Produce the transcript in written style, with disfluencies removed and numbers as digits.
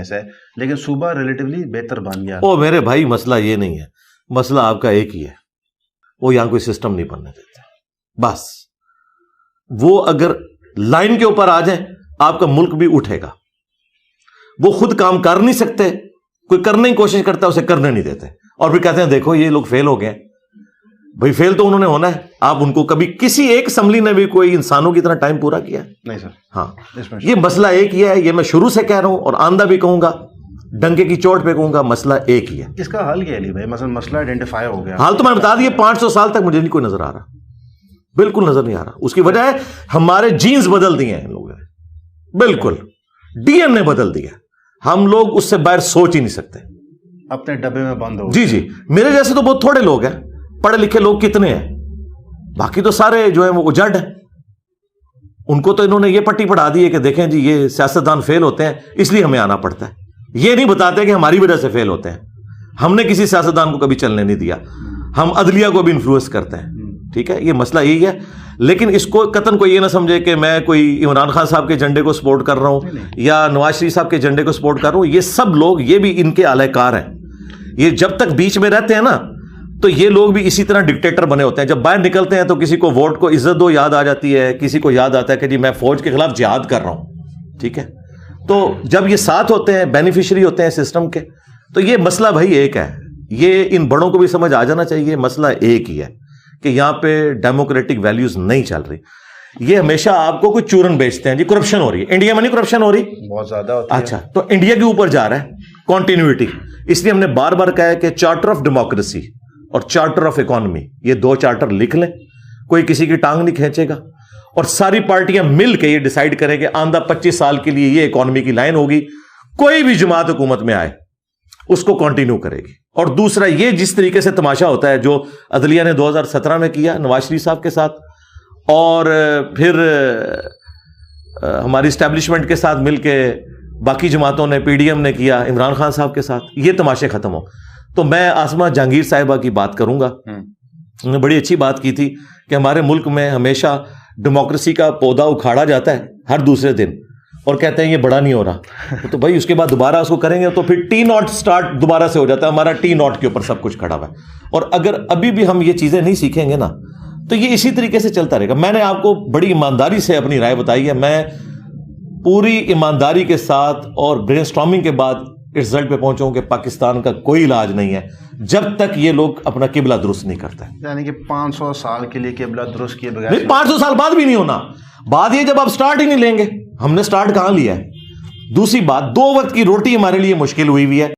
ہے، لیکن صوبہ ریلیٹیولی بہتر بن گیا. او میرے بھائی مسئلہ یہ نہیں ہے، مسئلہ آپ کا ایک ہی ہے، وہ یہاں کوئی سسٹم نہیں بننے دیتے. بس وہ اگر لائن کے اوپر آ جائیں آپ کا ملک بھی اٹھے گا. وہ خود کام کر نہیں سکتے، کوئی کرنے کی کوشش کرتا ہے اسے کرنے نہیں دیتے، اور پھر کہتے ہیں دیکھو یہ لوگ فیل ہو گئے. بھائی فیل تو انہوں نے ہونا ہے. آپ ان کو کبھی کسی ایک اسمبلی نے بھی کوئی انسانوں کی طرح ٹائم پورا کیا؟ نہیں سر. ہاں یہ مسئلہ ایک ہی ہے، یہ میں شروع سے کہہ رہا ہوں اور آندہ بھی کہوں گا، ڈنکے کی چوٹ پہ کہوں گا، مسئلہ ایک ہی ہے. اس کا حل کیا ہے علی بھائی؟ مثلا مسئلہ آئیڈینٹیفائی ہو گیا، حال تو میں بتا دیا 500 سال تک مجھے نہیں کوئی نظر آ رہا، بالکل نظر نہیں آ رہا. اس کی وجہ ہے ہمارے جینز بدل دیے ہیں ان لوگوں نے، بالکل ڈی این اے بدل دیا. ہم لوگ اس سے باہر سوچ ہی نہیں سکتے، اپنے ڈبے میں بند ہو. جی میرے جیسے تو بہت تھوڑے لوگ ہیں، پڑھے لکھے لوگ کتنے ہیں، باقی تو سارے جو ہیں وہ اجڑ ہیں. ان کو تو انہوں نے یہ پٹی پڑھا دی ہے کہ دیکھیں جی یہ سیاستدان فیل ہوتے ہیں اس لیے ہمیں آنا پڑتا ہے. یہ نہیں بتاتے کہ ہماری وجہ سے فیل ہوتے ہیں. ہم نے کسی سیاستدان کو کبھی چلنے نہیں دیا، ہم عدلیہ کو بھی انفلوئنس کرتے ہیں. ٹھیک ہے، یہ مسئلہ یہی ہے. لیکن اس کو قطن کوئی یہ نہ سمجھے کہ میں کوئی عمران خان صاحب کے جھنڈے کو سپورٹ کر رہا ہوں یا نواز شریف صاحب کے جھنڈے کو سپورٹ کر رہا ہوں. یہ سب لوگ یہ بھی ان کے اعلی کار ہیں. یہ جب تک بیچ میں رہتے ہیں نا تو یہ لوگ بھی اسی طرح ڈکٹیٹر بنے ہوتے ہیں. جب باہر نکلتے ہیں تو کسی کو ووٹ کو عزت دو یاد آ جاتی ہے، کسی کو یاد آتا ہے کہ جی میں فوج کے خلاف جہاد کر رہا ہوں. ٹھیک ہے، تو جب یہ ساتھ ہوتے ہیں، بینیفیشری ہوتے ہیں سسٹم کے، تو یہ مسئلہ بھائی ایک ہے. یہ ان بڑوں کو بھی سمجھ آ جانا چاہیے، مسئلہ ایک ہی ہے کہ یہاں پہ ڈیموکریٹک ویلیوز نہیں چل رہی. یہ ہمیشہ آپ کو کوئی چورن بیچتے ہیں جی کرپشن ہو رہی ہے. انڈیا میں نہیں کرپشن ہو رہی؟ بہت زیادہ ہوتی ہے. اچھا، تو انڈیا کے اوپر جا رہا ہے کنٹینیوٹی. اس لیے ہم نے بار بار کہا ہے کہ چارٹر آف ڈیموکریسی اور چارٹر آف اکانومی، یہ دو چارٹر لکھ لیں، کوئی کسی کی ٹانگ نہیں کھینچے گا. اور ساری پارٹیاں مل کے یہ ڈیسائیڈ کریں کہ آندہ 25 سال کے لیے یہ اکانومی کی لائن ہوگی. کوئی بھی جماعت حکومت میں آئے اس کو کنٹینیو کرے گی. اور دوسرا یہ جس طریقے سے تماشا ہوتا ہے جو عدلیہ نے 2017 میں کیا نواز شریف صاحب کے ساتھ، اور پھر ہماری اسٹیبلشمنٹ کے ساتھ مل کے باقی جماعتوں نے، پی ڈی ایم نے کیا عمران خان صاحب کے ساتھ، یہ تماشے ختم ہو. تو میں آسمہ جہانگیر صاحبہ کی بات کروں گا. انہوں نے بڑی اچھی بات کی تھی کہ ہمارے ملک میں ہمیشہ ڈیموکریسی کا پودا اکھاڑا جاتا ہے ہر دوسرے دن اور کہتے ہیں یہ بڑا نہیں ہو رہا. تو بھائی اس کے بعد دوبارہ اس کو کریں گے تو پھر ٹی ناٹ سٹارٹ دوبارہ سے ہو جاتا ہے. ہمارا ٹی ناٹ کے اوپر سب کچھ کھڑا ہوا ہے. اور اگر ابھی بھی ہم یہ چیزیں نہیں سیکھیں گے نا تو یہ اسی طریقے سے چلتا رہے گا. میں نے آپ کو بڑی ایمانداری سے اپنی رائے بتائی ہے. میں پوری ایمانداری کے ساتھ اور برین اسٹارمنگ کے بعد رزلٹ پہ پہنچوں کہ پاکستان کا کوئی علاج نہیں ہے جب تک یہ لوگ اپنا قبلہ درست نہیں کرتے. یعنی کہ 500 سال کے لیے قبلہ درست کیے بغیر 500 سال بعد بھی نہیں ہونا. بات یہ جب آپ سٹارٹ ہی نہیں لیں گے. ہم نے سٹارٹ کہاں لیا ہے؟ دوسری بات، 2 وقت کی روٹی ہمارے لیے مشکل ہوئی ہے.